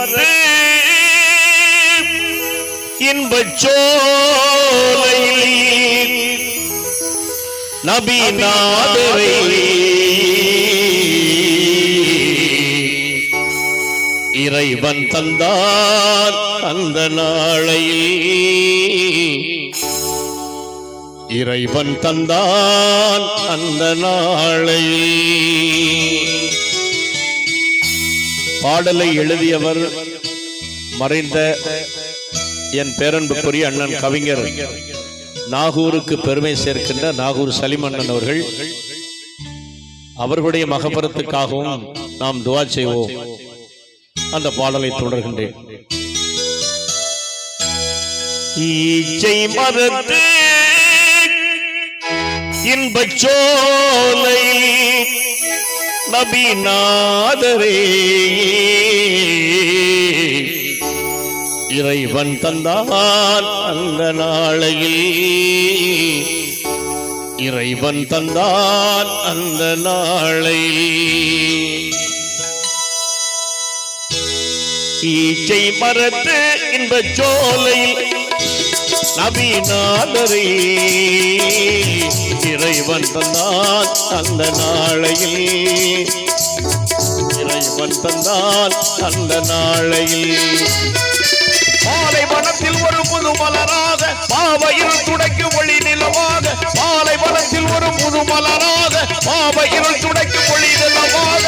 மரத்து இன்பச்சோலையில் நபிநாதரை இறைவன் தந்தான் அந்த நாளையில், இறைவன் தந்தான் அந்த நாளையில். பாடலை எழுதியவர் மறைந்த என் பேரன்புக்குரிய அண்ணன் கவிஞர் நாகூருக்கு பெருமை சேர்க்கின்ற நாகூர் சலிமன்னன் அவர்கள். அவர்களுடைய மகபரத்துக்காகவும் நாம் துஆ செய்வோம். அந்த பாடலை தொடர்கின்றேன். ஈச்சை மரத்து இன்பச்சோலை நபிநாதரே இறைவன் தந்தான் அந்த நாளையில், இறைவன் தந்தான் அந்த நாளையில். ஈச்சை மரத்து இன்பச்சோலையில் நபிநாதரே இறைவன் தந்தான் அந்த நாளையில், இறைவன் தந்தான் அந்த நாளையில். பாலைவனத்தில் ஒரு புது மலராக பாவையில் துடைக்கு ஒளி நிலவாக, பாலைவனத்தில் ஒரு புது மலராக பாவையில் துடைக்கு ஒளி நிலவாக,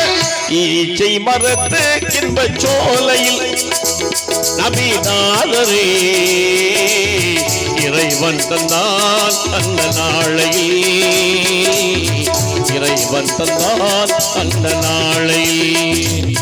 ஈச்சை மரத்து இன்பச்சோலையில் நபிநாதரே இறைவன் தந்தான் அந்த நாளையில், இறைவன் தந்தான் அந்த நாளையில்.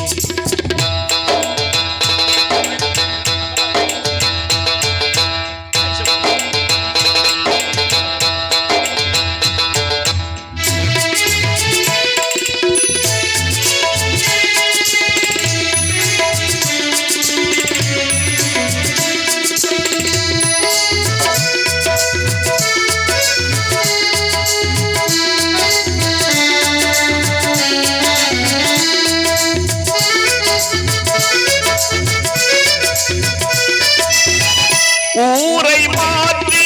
ஊரை மாற்றி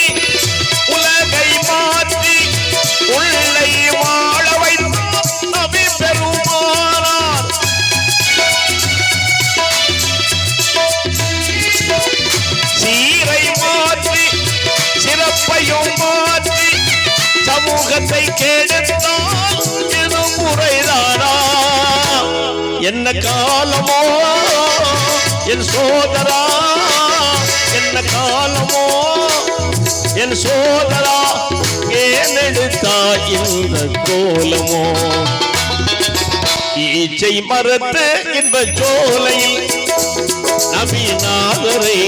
உலகை மாற்றி உள்ளை வாழ வைத்த நபி பெருமானார், சீரை மாற்றி சிறப்பையும் மாற்றி சமூகத்தை கெடுத்தால் இது முறைதானா? என்ன காலமோ என் சோதரா, என்ன காலமோ என் சோதரா, ஏன் எடுத்தாய் இந்த கோலமோ? ஈச்சை மரத்து இன்பச்சோலையில் நபிநாதரே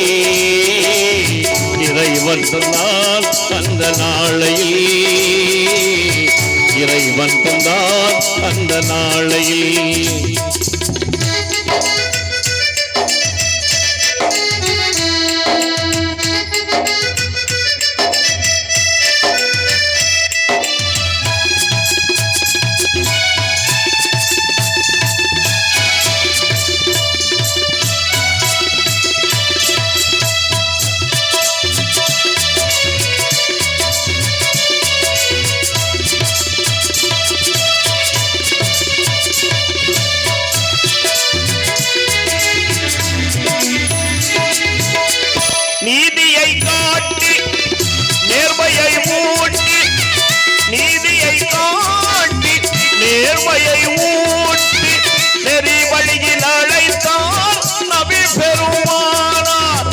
இறைவன் தந்தான் அந்த நாளையில், இறைவன் தந்தான் அந்த நாளையில். நீதியை காட்டி நேர்மையை ஊட்டி, நீதியை காட்டி நேர்மையை ஊட்டி நெறி வழியில் அழைத்தார் நபி பெருமானார்.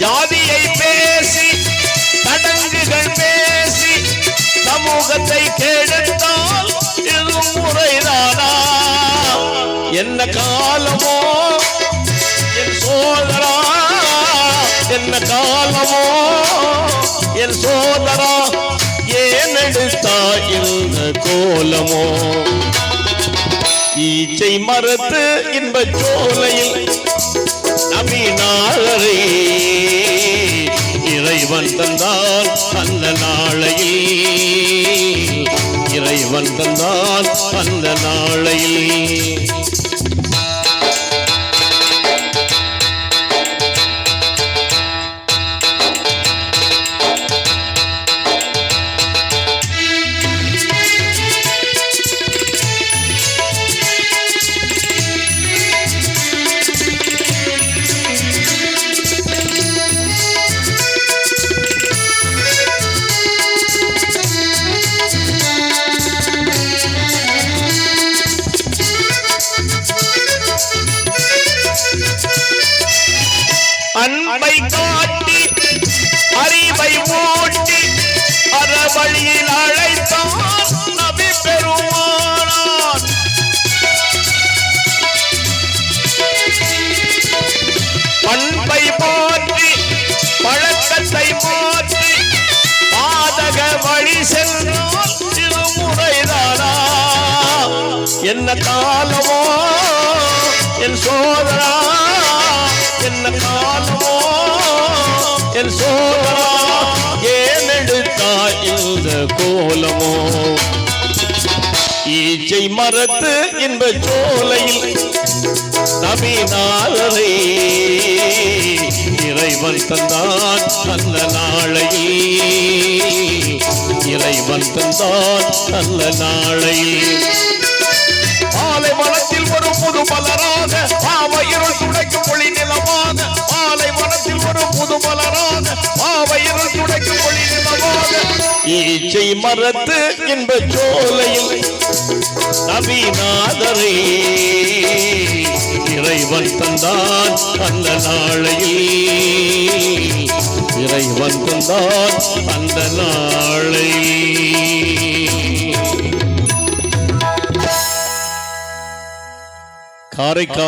ஜாதியை பேசி தடங்குகள் பேசி சமூகத்தை கெடுத்தால் இது முறைதானா? என்ன காலமோ என் சோதரா, என்ன காலமோ என் சோதரா, ஏன் எடுத்தாய் இந்த கோலமோ? ஈச்சை மரத்து இன்பச்சோலையில் நபிநாதரே இறைவன் தந்தான் அந்த நாளையில், இறைவன் தந்தான் அந்த நாளையில். அன்பை காட்டி அறிவை ஊட்டி அறவழியில் அழைத்தான் நபி பெருமானார். பண்பை மாற்றி பழக்கத்தை மாற்றி பாதக வழி சென்றால் திருமுறைதானா? என்ன காலமோ என் சோதரா, என்ன காலமோ என் சோதரா, ஏன் எடுத்தாய் இந்த கோலமோ? ஈச்சை மரத்து இன்ப சோலையில் நபிநாதரை இறைவன் தந்தான் அந்த நாளையில். இறைவன் தந்தான் அந்த நாளையில். மாலை மனத்தில் ஒரு புது மலராக பாவ இருள் துடைக்கும் ஒளி நிலமாக. மாலை மனத்தில் ஒரு புது மலராக பாவ இருள் துடைக்கும் ஒளி நிலமாக. ஈச்சை மரத்து இன்ப சோலையில் நபிநாதரை இறைவன் தந்தான் அந்த நாளையில். இறைவன் தந்தான் அந்த நாளையில். காரைக்கால்